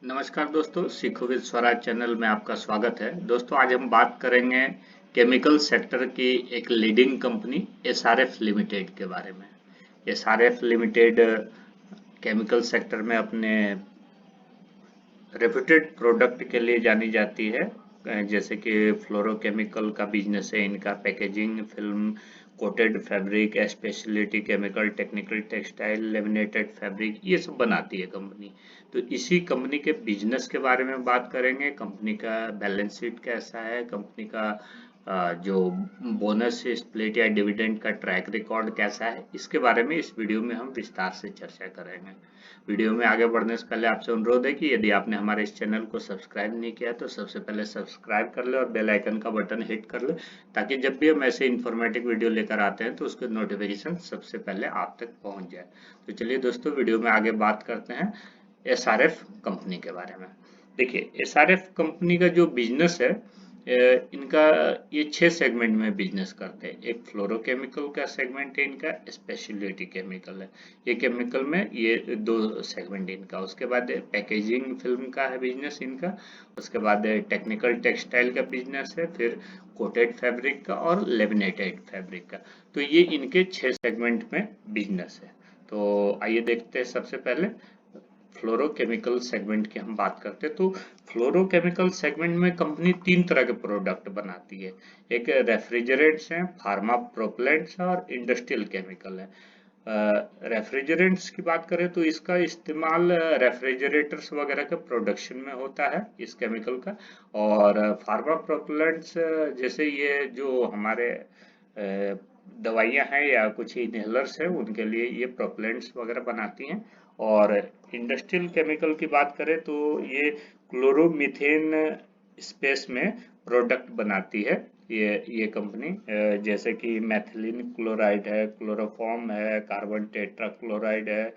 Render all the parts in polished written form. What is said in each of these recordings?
नमस्कार दोस्तों, सीखो विद स्वराज चैनल में आपका स्वागत है। दोस्तों, आज हम बात करेंगे केमिकल सेक्टर की एक लीडिंग कंपनी एसआरएफ लिमिटेड के बारे में। एसआरएफ लिमिटेड केमिकल सेक्टर में अपने रेप्यूटेड प्रोडक्ट के लिए जानी जाती है, जैसे कि फ्लोरोकेमिकल का बिजनेस है इनका, packaging film, coated fabric, speciality chemical, technical textile, laminated fabric, ये सब बनाती है कंपनी। तो इसी कंपनी के बिजनेस के बारे में बात करेंगे। कंपनी का बैलेंस शीट कैसा है, कंपनी का जो बोनस स्प्लिट या डिविडेंड का ट्रैक रिकॉर्ड कैसा है, इसके बारे में इस वीडियो में हम विस्तार से चर्चा करेंगे। वीडियो में आगे बढ़ने से पहले आपसे अनुरोध है कि यदि आपने हमारे इस चैनल को सब्सक्राइब नहीं किया तो सबसे पहले सब्सक्राइब कर ले और बेल आइकन का बटन हिट कर ले, ताकि जब भी हम ऐसे इन्फॉर्मेटिव वीडियो लेकर आते हैं तो उसके नोटिफिकेशन सबसे पहले आप तक पहुंच जाए। तो चलिए दोस्तों, वीडियो में आगे बात करते हैं एसआरएफ कंपनी के बारे में। देखिए, एसआरएफ कंपनी का जो बिजनेस है, इनका ये 6 सेगमेंट में बिजनेस करते हैं। एक फ्लोरोकेमिकल का सेगमेंट है इनका, स्पेशलिटी केमिकल है। ये केमिकल में ये 2 सेगमेंट इनका। उसके बाद पैकेजिंग फिल्म का है बिजनेस इनका। उसके बाद टेक्निकल टेक्सटाइल का बिजनेस है, फिर कोटेड फैब्रिक का और लेमिनेटेड फैब्रिक का। तो ये इनके 6 सेगमेंट में बिजनेस है। तो आइए देखते हैं सबसे पहले फ्लोरोकेमिकल सेगमेंट की हम बात करते हैं। तो फ्लोरोकेमिकल सेगमेंट में कंपनी 3 तरह के प्रोडक्ट बनाती है। एक रेफ्रिजरेंट्स हैं, फार्मा प्रोपेलेंट्स और इंडस्ट्रियल केमिकल है। रेफ्रिजरेंट्स की बात करें तो इसका इस्तेमाल रेफ्रिजरेटर्स वगैरह के प्रोडक्शन में होता है इस केमिकल का। और फार्मा प्रोपेलेंट्स जैसे ये जो हमारे दवाइयाँ हैं या कुछ इनहेलर्स हैं, उनके लिए ये प्रोपेलेंट्स वगैरह बनाती हैं। और इंडस्ट्रियल केमिकल की बात करें तो ये क्लोरोमीथेन स्पेस में प्रोडक्ट बनाती है ये कंपनी, जैसे कि मैथिलीन क्लोराइड है, क्लोरोफॉर्म है, कार्बन टेट्रा क्लोराइड है।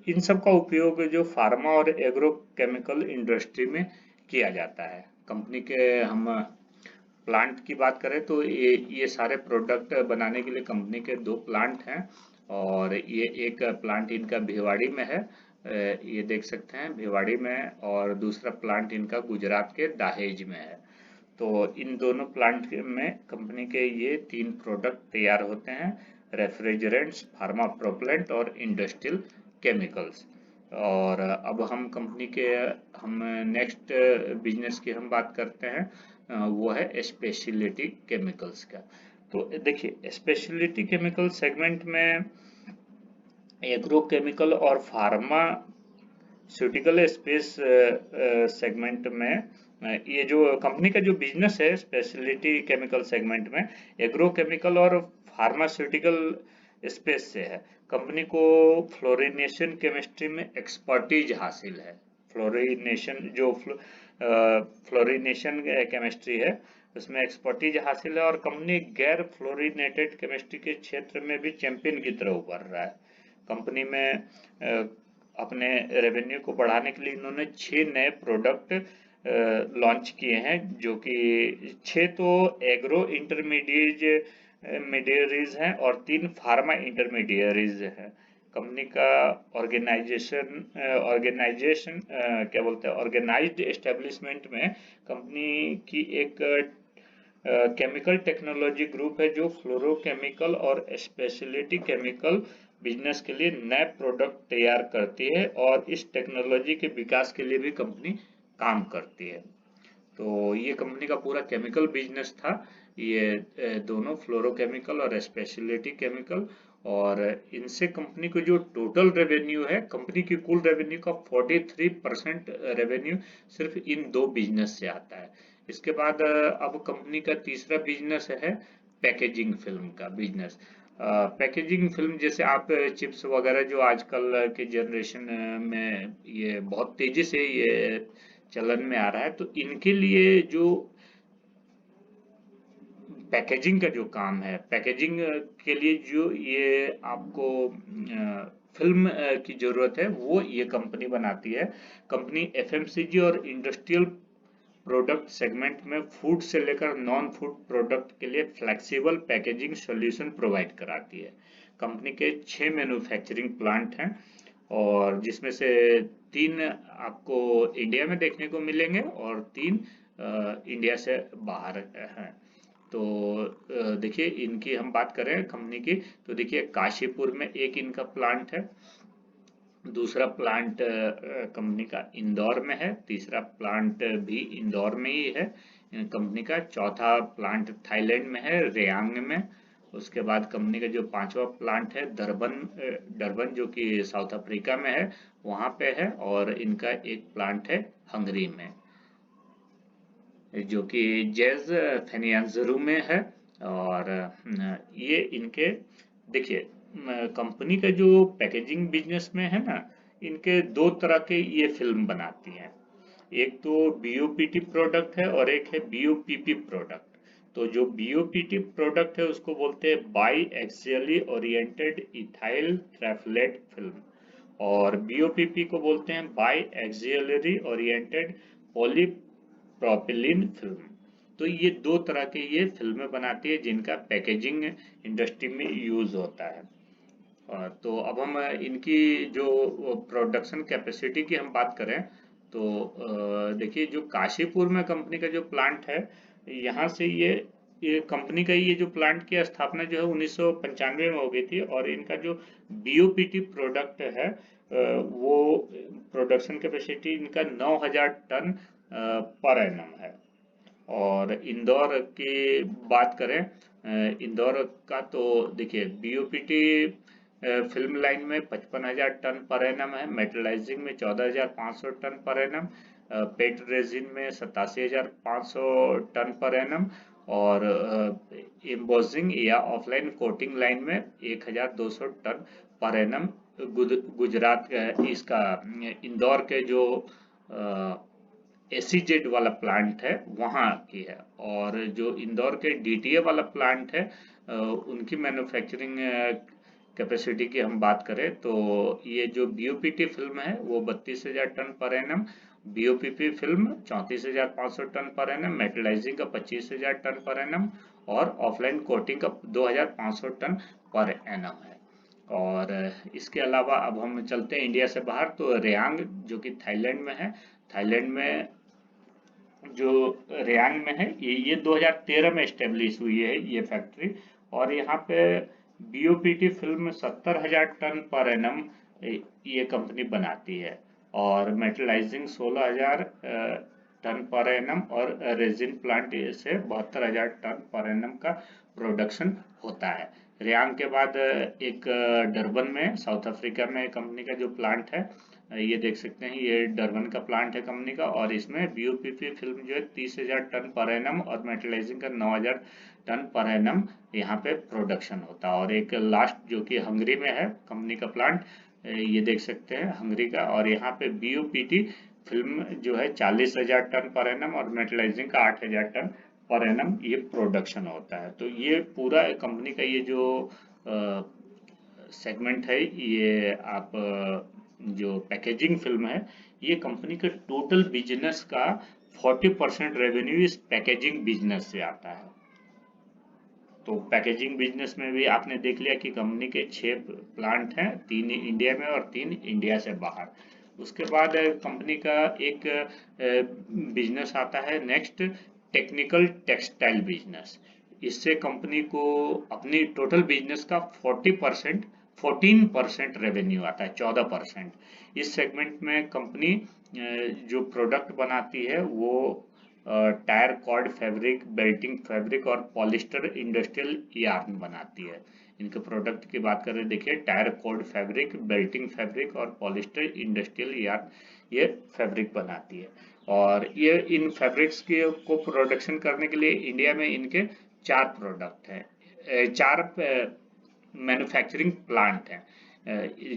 इन सब का उपयोग जो फार्मा और एग्रो केमिकल इंडस्ट्री में किया जाता है। कंपनी के हम प्लांट की बात करें तो ये सारे प्रोडक्ट बनाने के लिए कंपनी के 2 प्लांट हैं। और ये एक प्लांट इनका भिवाड़ी में है, ये देख सकते हैं भिवाड़ी में, और दूसरा प्लांट इनका गुजरात के दहेज में है। तो इन दोनों प्लांट में कंपनी के ये 3 प्रोडक्ट तैयार होते हैं, रेफ्रिजरेंट्स, फार्मा प्रोपेलेंट और इंडस्ट्रियल केमिकल्स। और अब हम कंपनी के हम नेक्स्ट बिजनेस की हम बात करते हैं, वो है स्पेशलिटी केमिकल्स का। तो देखिए, स्पेशलिटी केमिकल सेगमेंट में एग्रो केमिकल और फार्मास्यूटिकल स्पेस सेगमेंट में ये जो कंपनी का जो बिजनेस है स्पेशलिटी केमिकल सेगमेंट में एग्रो केमिकल और फार्मास्यूटिकल स्पेस से है। कंपनी को फ्लोरिनेशन केमिस्ट्री में एक्सपर्टीज हासिल है। फ्लोरिनेशन जो फ्लोरिनेशन केमिस्ट्री है उसमें एक्सपर्टीज हासिल है, और कंपनी गैर फ्लोरिनेटेड केमिस्ट्री के क्षेत्र में भी चैंपियन की तरह उभर रहा है। कंपनी में अपने रेवेन्यू को बढ़ाने के लिए इन्होंने 6 नए प्रोडक्ट लॉन्च किए हैं, जो कि 6 तो एग्रो इंटरमीडिएरीज हैं और 3 फार्मा इंटरमीडिएरीज हैं। कंपनी का ऑर्गेनाइजेशन क्या बोलते हैं, ऑर्गेनाइज्ड एस्टेब्लिशमेंट में कंपनी की एक केमिकल टेक्नोलॉजी ग्रुप है जो फ्लोरोकेमिकल और स्पेशलिटी केमिकल बिजनेस के लिए नए प्रोडक्ट तैयार करती है, और इस टेक्नोलॉजी के विकास के लिए भी कंपनी काम करती है। तो ये कंपनी का पूरा केमिकल बिजनेस था, ये दोनों फ्लोरोकेमिकल और स्पेशलिटी केमिकल। और इनसे कंपनी को जो टोटल रेवेन्यू है, कंपनी की कुल रेवेन्यू का 43% रेवेन्यू सिर्फ इन 2 बिजनेस से आता है। इसके बाद अब कंपनी का तीसरा बिजनेस है पैकेजिंग फिल्म का बिजनेस। पैकेजिंग फिल्म जैसे आप चिप्स वगैरह जो आजकल के जनरेशन में ये बहुत तेजी से ये चलन में आ रहा है, तो इनके लिए जो पैकेजिंग का जो काम है, पैकेजिंग के लिए जो ये आपको फिल्म की जरूरत है, वो ये कंपनी बनाती है। कंपनी एफएमसीजी और इंडस्ट्रियल प्रोडक्ट सेगमेंट में फूड से लेकर नॉन फूड प्रोडक्ट के लिए फ्लेक्सिबल पैकेजिंग सॉल्यूशन प्रोवाइड कराती है। कंपनी के 6 मैन्युफैक्चरिंग प्लांट हैं, और जिसमें से 3 आपको इंडिया में देखने को मिलेंगे और 3 इंडिया से बाहर हैं। तो देखिए इनकी हम बात करें कंपनी की, तो देखिए काशीपुर में एक इनका प्लांट है, दूसरा प्लांट कंपनी का इंदौर में है, तीसरा प्लांट भी इंदौर में ही है कंपनी का, चौथा प्लांट थाईलैंड में है रेयांग में, उसके बाद कंपनी का जो पांचवा प्लांट है डरबन जो कि साउथ अफ्रीका में है वहां पे है, और इनका एक प्लांट है हंगरी में जो कि जैज फेनियांजरू में है। और ये इनके देखिए कंपनी का जो पैकेजिंग बिजनेस में है ना, इनके दो तरह के ये फिल्म बनाती हैं, एक तो बीओपीटी प्रोडक्ट है और एक है बीओपीपी प्रोडक्ट। तो जो बीओपीटी प्रोडक्ट है उसको बोलते हैं biaxially oriented ethyl terephthalate film, और बीओपीपी को बोलते हैं biaxially oriented polypropylene film. तो ये दो तरह के ये फिल्में बनाती है जिनका पैकेजिंग इंडस्ट्री में यूज होता है। तो अब हम इनकी जो प्रोडक्शन कैपेसिटी की हम बात करें तो देखिए जो काशीपुर में कंपनी का जो प्लांट है, यहाँ से ये कंपनी का ये जो प्लांट की स्थापना जो है 1995 में हो गई थी, और इनका जो बीओपीटी प्रोडक्ट है वो प्रोडक्शन कैपेसिटी इनका 9000 टन पर एनम है। और इंदौर की बात करें इंदौर का, तो देखिए बीओपीटी फिल्म लाइन में 55,000 टन पर एनम है, मेटलाइजिंग में 14,500 टन पर एनम, पेट रेजिन में 87,500 टन पर एनम, और एम्बोजिंग या ऑफलाइन कोटिंग लाइन में 1,200 टन पर एनम गुजरात इसका इंदौर के जो एसीजेड वाला प्लांट है वहाँ की है। और जो इंदौर के डीटीए वाला प्लांट है उनकी मैन्युफैक्चरिंग कैपेसिटी की हम बात करें तो ये जो बीओपीटी फिल्म है वो 32,000 ton per annum, BOPP film 34,500 ton per annum, metallizing का 25,000 टन पर एनम, और ऑफलाइन कोटिंग का 2,500 टन पर एनम है। और इसके अलावा अब हम चलते हैं इंडिया से बाहर, तो रेयांग जो कि थाईलैंड में है, थाईलैंड में जो रेयांग में है ये 2013 में एस्टेब्लिश हुई है ये फैक्ट्री, और यहाँ पे BOPT film 70,000 ton per annum ये कंपनी बनाती है, और मेटलाइजिंग 16,000 टन पर एनम, और रेजिन प्लांट से 72,000 टन पर एनम का प्रोडक्शन होता है। रेयांग के बाद एक डरबन में साउथ अफ्रीका में कंपनी का जो प्लांट है, ये देख सकते हैं ये डरबन का प्लांट है कंपनी का, और इसमें बीओपीपी फिल्म जो है 30,000 टन पर एनम और मेटलाइजिंग का 9,000 टन पर एनम यहाँ पे प्रोडक्शन होता है। और एक लास्ट जो कि हंगरी में है कंपनी का प्लांट, ये देख सकते हैं हंगरी का, और यहाँ पे बीओपीटी फिल्म जो है 40,000 टन पर एनम और मेटलाइजिंग का 8,000 टन पर एनम ये प्रोडक्शन होता है। तो ये पूरा कंपनी का ये जो सेगमेंट है, ये आप जो पैकेजिंग फिल्म है, ये कंपनी के टोटल बिजनेस का 40% रेवेन्यू इस पैकेजिंग बिजनेस से आता है। तो पैकेजिंग बिजनेस में भी आपने देख लिया कि कंपनी के 6 प्लांट हैं, 3 इंडिया में और 3 इंडिया से बाहर। उसके बाद कंपनी का एक बिजनेस आता है नेक्स्ट, टेक्निकल टेक्सटाइल बिजनेस। इससे कंपनी को अपनी टोटल बिजनेस का 14% रेवेन्यू आता है, 14%। इस सेगमेंट में कंपनी जो प्रोडक्ट बनाती है वो tyre cord fabric, belting fabric और पॉलिस्टर इंडस्ट्रियल यार्न बनाती है। इनके प्रोडक्ट की बात करें, देखिए tyre cord fabric, belting fabric और पॉलिस्टर इंडस्ट्रियल यार्न ये फैब्रिक बनाती है। और ये इन फैब्रिक्स के को प्रोडक्शन करने के लिए इंडिया में इनके 4 प्रोडक्ट हैं, 4 मैन्युफैक्चरिंग प्लांट हैं,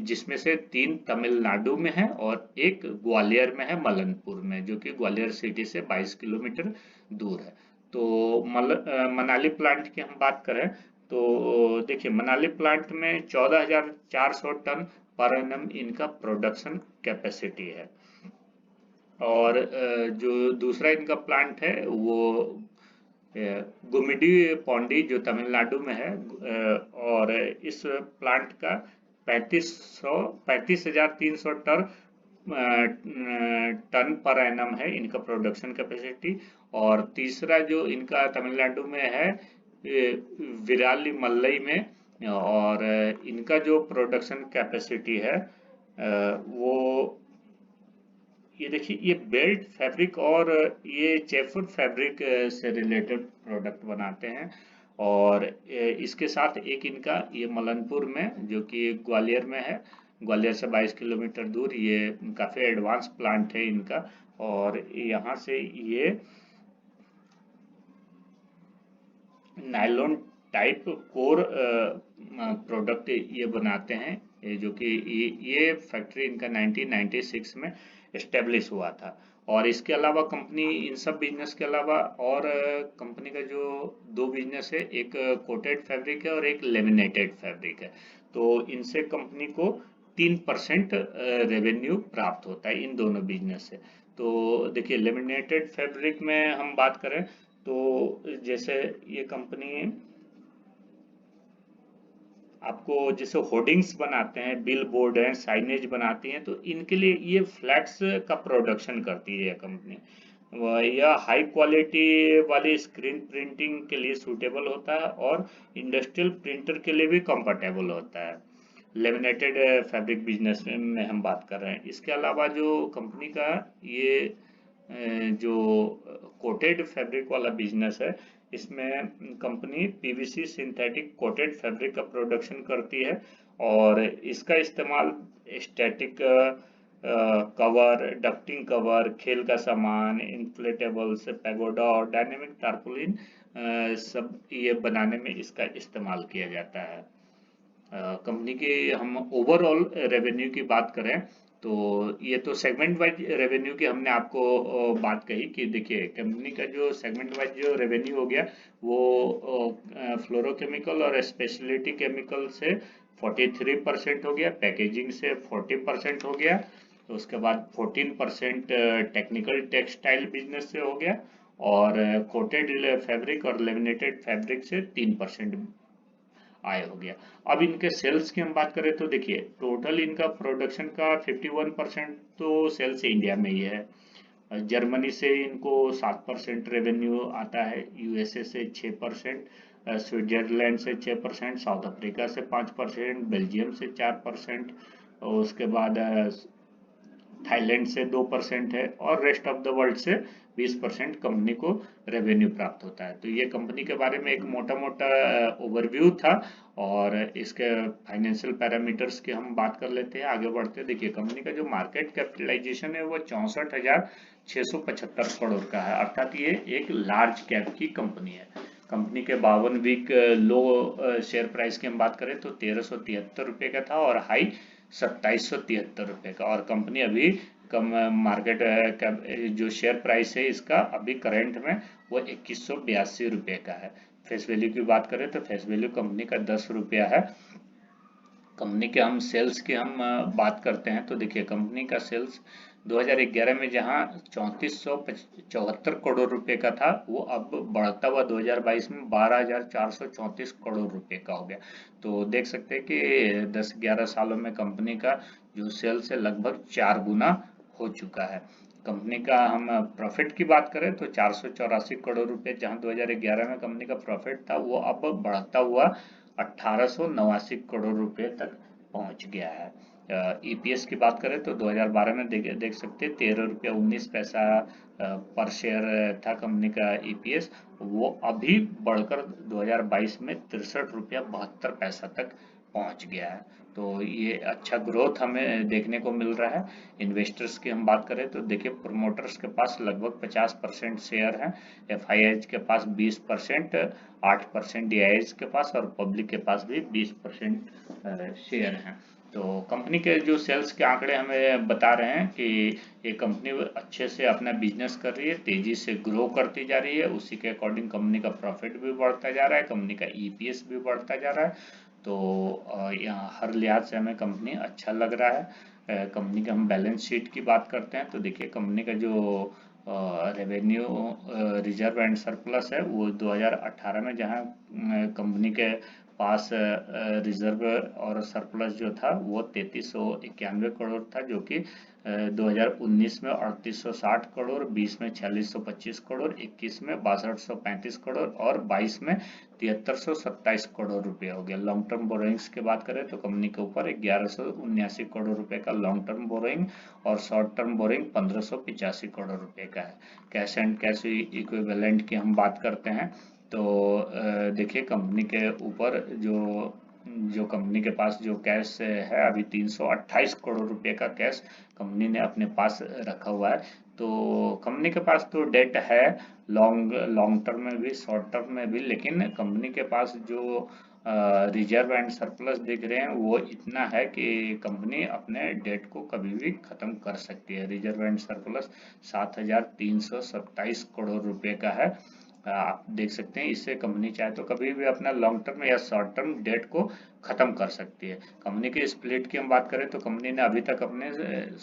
जिसमें से 3 तमिलनाडु में है और एक ग्वालियर में है, मलनपुर में, जो कि ग्वालियर सिटी से 22 किलोमीटर दूर है। तो मनाली प्लांट की हम बात करें तो देखिए मनाली प्लांट में 14,400 टन पर एनम इनका प्रोडक्शन कैपेसिटी है। और जो दूसरा इनका प्लांट है वो गुमिडी पौंडी जो तमिलनाडु में है, और इस प्लांट का 35,300 टन पर एनम है इनका प्रोडक्शन कैपेसिटी। और तीसरा जो इनका तमिलनाडु में है विराली मल्लई में, और इनका जो प्रोडक्शन कैपेसिटी है वो ये देखिए, ये बेल्ट फैब्रिक और ये चेफुड फैब्रिक से रिलेटेड प्रोडक्ट बनाते हैं। और इसके साथ एक इनका ये मलनपुर में जो कि ग्वालियर में है, ग्वालियर से 22 किलोमीटर दूर, ये काफ़ी एडवांस प्लांट है इनका। और यहाँ से ये नायलॉन टाइप कोर प्रोडक्ट ये बनाते हैं, जो कि ये फैक्ट्री इनका 1996 में इस्टेब्लिश हुआ था। और इसके अलावा कंपनी इन सब बिजनेस के अलावा और कंपनी का जो दो बिजनेस है, एक कोटेड फैब्रिक है और एक लेमिनेटेड फैब्रिक है। तो इनसे कंपनी को 3% रेवेन्यू प्राप्त होता है इन दोनों बिजनेस से। तो देखिए, लेमिनेटेड फैब्रिक में हम बात करें तो जैसे ये कंपनी आपको जैसे होर्डिंग्स बनाते हैं, बिल बोर्ड है, साइनेज बनाती हैं, तो इनके लिए ये फ्लैक्स का प्रोडक्शन करती है यह कंपनी। यह हाई क्वालिटी वाली स्क्रीन प्रिंटिंग के लिए सूटेबल होता है और इंडस्ट्रियल प्रिंटर के लिए भी कंफर्टेबल होता है। लेमिनेटेड फैब्रिक बिजनेस में हम बात कर रहे हैं। इसके अलावा जो कंपनी का ये जो कोटेड फैब्रिक वाला बिजनेस है, इसमें company PVC synthetic coated fabric का प्रोडक्शन करती है। और इसका इस्तेमाल स्टैटिक कवर, डक्टिंग कवर, खेल का सामान, इन्फ्लेटेबल्स, पैगोडा और डायनेमिक टारपुलिन सब ये बनाने में इसका इस्तेमाल किया जाता है। कंपनी के हम ओवरऑल रेवेन्यू की बात करें तो ये तो सेगमेंट वाइज रेवेन्यू की हमने आपको बात कही कि देखिए, कंपनी का जो सेगमेंट वाइज जो रेवेन्यू हो गया वो फ्लोरोकेमिकल और स्पेशलिटी केमिकल से 43% हो गया, पैकेजिंग से 40% हो गया, तो उसके बाद 14% टेक्निकल टेक्सटाइल बिजनेस से हो गया, और कोटेड फैब्रिक और लेमिनेटेड फैब्रिक से 3% आय हो गया। अब इनके सेल्स की हम बात करें तो देखिए, टोटल इनका प्रोडक्शन का 51% तो सेल्स इंडिया में ही है। जर्मनी से इनको 7% रेवेन्यू आता है, यूएसए से 6%, स्विट्जरलैंड से 6%, साउथ अफ्रीका से 5%, बेल्जियम से 4%, और उसके बाद थाईलैंड से 2% है, और रेस्ट ऑफ द वर्ल्ड से 20% कंपनी को रेवेन्यू प्राप्त होता है। तो ये कंपनी के बारे में एक मोटा मोटा ओवरव्यू था। और इसके फाइनेंशियल पैरामीटर्स की हम बात कर लेते हैं, आगे बढ़ते हैं। देखिए, कंपनी का जो मार्केट कैपिटलाइजेशन है वो 64,675 करोड़ का है, अर्थात ये एक लार्ज कैप की कंपनी है। कंपनी के 52 वीक लो शेयर प्राइस की हम बात करें तो 1373 रुपये का था, और हाई 2773 रुपये का। और कंपनी अभी कम मार्केट का जो शेयर प्राइस है इसका अभी करंट में वो 2182 रुपये का है। फेस वैल्यू की बात करें तो फेस वैल्यू कंपनी का 10 रुपया है। कंपनी के हम सेल्स की हम बात करते हैं तो देखिए, कंपनी का सेल्स 2011 में जहां 3474 करोड़ रुपए का था, वो अब बढ़ता हुआ 2022 में 12,434 करोड़ रुपए का हो गया। तो देख सकते हैं कि 10-11 सालों में कंपनी का जो सेल्स है लगभग 4 गुना हो चुका है। कंपनी का हम प्रॉफिट की बात करें तो 484 करोड़ रुपए, जहां 2011 में कंपनी का प्रॉफिट था, वो अब बढ़ता हुआ 1889 करोड़ रुपए तक पहुंच गया है। ईपीएस की बात करें तो 2012 में देख सकते हैं 13 रुपया 19 पैसा पर शेयर था कंपनी का ईपीएस, वो अभी बढ़कर 2022 में 63 रुपया 72 पैसा तक पहुंच गया है। तो ये अच्छा ग्रोथ हमें देखने को मिल रहा है। इन्वेस्टर्स की हम बात करें तो देखिए, प्रोमोटर्स के पास लगभग 50% शेयर हैं, एफआईआईज के पास 20%, 8% डीआईएज के पास, और पब्लिक के पास भी 20% शेयर हैं। तो कंपनी के जो सेल्स के आंकड़े हमें बता रहे हैं कि ये कंपनी अच्छे से अपना बिजनेस कर रही है, तेजी से ग्रो करती जा रही है, उसी के अकॉर्डिंग कंपनी का प्रॉफिट भी बढ़ता जा रहा है, कंपनी का ईपीएस भी बढ़ता जा रहा है। तो यहाँ हर लिहाज से हमें कंपनी अच्छा लग रहा है। कंपनी के हम बैलेंस शीट की बात करते हैं तो देखिए, कंपनी का जो रेवेन्यू रिजर्व एंड सरप्लस है वो 2018 में जहां कंपनी के पास रिजर्व और सरप्लस जो था वो 3391 करोड़ था, जो कि 2019 में 3860 करोड़, 20 में 4625 करोड़, 21 में 6235 करोड़ और 22 में 7327 करोड़ रुपए हो गया। लॉन्ग टर्म बोरोइंग्स की बात करें तो कंपनी के ऊपर 1179 करोड़ रुपए का लॉन्ग टर्म बोरोइंग और शॉर्ट टर्म बोरोइंग 1585 करोड़ रुपए का है। कैश एंड कैश इक्विवेलेंट की हम बात करते हैं तो देखिए कंपनी के ऊपर जो कंपनी के पास जो कैश है अभी 328 करोड़ रुपए का कैश कंपनी ने अपने पास रखा हुआ है। तो कंपनी के पास तो डेट है लॉन्ग लॉन्ग टर्म में भी शॉर्ट टर्म में भी, लेकिन कंपनी के पास जो रिजर्व एंड सरप्लस दिख रहे हैं वो इतना है कि कंपनी अपने डेट को कभी भी खत्म कर सकती है। रिजर्व एंड सरप्लस 7327 करोड़ रुपए का है। आप देख सकते हैं इससे कंपनी चाहे तो कभी भी अपना लॉन्ग टर्म या शॉर्ट टर्म डेट को खत्म कर सकती है। कंपनी के स्प्लिट की हम बात करें तो कंपनी ने अभी तक अपने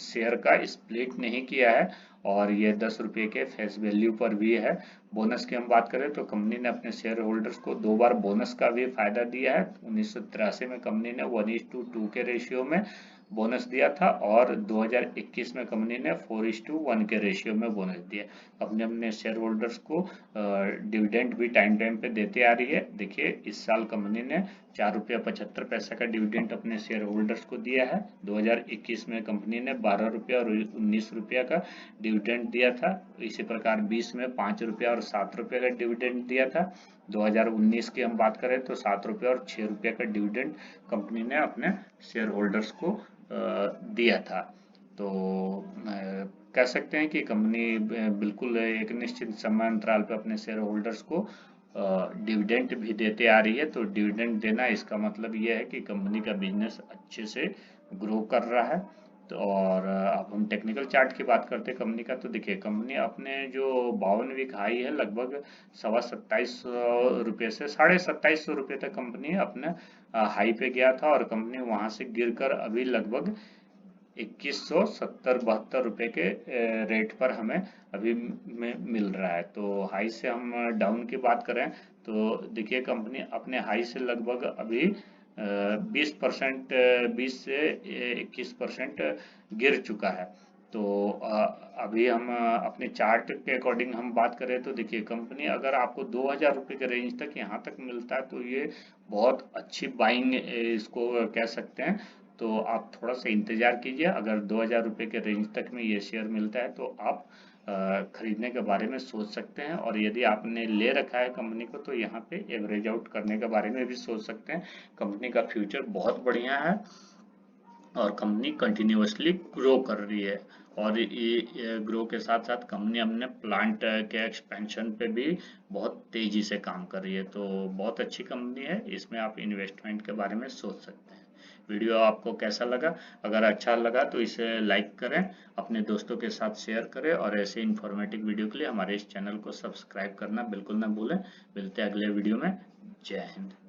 शेयर का स्प्लिट नहीं किया है और ये 10 रुपये के फेस वैल्यू पर भी है। बोनस की हम बात करें तो कंपनी ने अपने शेयर होल्डर्स को 2 बार बोनस का भी फायदा दिया है। 1983 में कंपनी ने 1:2 के रेशियो में बोनस दिया था और 2021 में कंपनी ने 4:1 के रेशियो में बोनस दिया। कंपनी अपने शेयर होल्डर्स को डिविडेंड भी टाइम टाइम पे देते आ रही है। देखिए इस साल कंपनी ने 4 रुपया 75 पैसा का डिविडेंड अपने शेयर होल्डर्स को दिया है। 2021 में कंपनी ने 12 रुपया और 19 रुपया का डिविडेंड दिया था। इसी प्रकार 20 में 5 रुपया और 7 रुपये का डिविडेंड दिया था। 2019 की हम बात करें तो 7 रुपया और 6 रुपया का डिविडेंड कंपनी ने अपने शेयर होल्डर्स को दिया था। तो कह सकते हैं कि कंपनी बिल्कुल एक निश्चित समय अंतराल पर अपने शेयर होल्डर्स को डिविडेंड भी देते आ रही है। तो डिविडेंड देना इसका मतलब यह है कि कंपनी का बिजनेस अच्छे से ग्रो कर रहा है। तो और अब हम टेक्निकल चार्ट की बात करते हैं कंपनी का, तो देखिए कंपनी अपने जो 52 वीक हाई है लगभग 27,500 रुपये से 27,500 रुपये तक कंपनी अपने हाई पे गया था और कंपनी वहां से गिरकर अभी लगभग 2170-72 रुपए के रेट पर हमें अभी मिल रहा है। तो हाई से हम डाउन की बात करें तो देखिए कंपनी अपने हाई से लगभग अभी 20% 20 से 21% गिर चुका है। तो अभी हम अपने चार्ट के अकॉर्डिंग हम बात करें तो देखिए कंपनी अगर आपको 2000 रुपये के रेंज तक यहाँ तक मिलता है तो ये बहुत अच्छी बाइंग इसको कह सकते हैं। तो आप थोड़ा सा इंतजार कीजिए, अगर 2000 रुपये के रेंज तक में ये शेयर मिलता है तो आप खरीदने के बारे में सोच सकते हैं। और यदि आपने ले रखा है कंपनी को तो यहाँ पे एवरेज आउट करने के बारे में भी सोच सकते हैं। कंपनी का फ्यूचर बहुत बढ़िया है और कंपनी कंटिन्यूअसली ग्रो कर रही है और ये ग्रो के साथ साथ कंपनी अपने प्लांट के एक्सपेंशन पे भी बहुत तेजी से काम कर रही है। तो बहुत अच्छी कंपनी है, इसमें आप इन्वेस्टमेंट के बारे में सोच सकते हैं। वीडियो आपको कैसा लगा? अगर अच्छा लगा तो इसे लाइक करें, अपने दोस्तों के साथ शेयर करें और ऐसे इन्फॉर्मेटिव वीडियो के लिए हमारे इस चैनल को सब्सक्राइब करना बिल्कुल ना भूलें। मिलते हैं अगले वीडियो में। जय हिंद।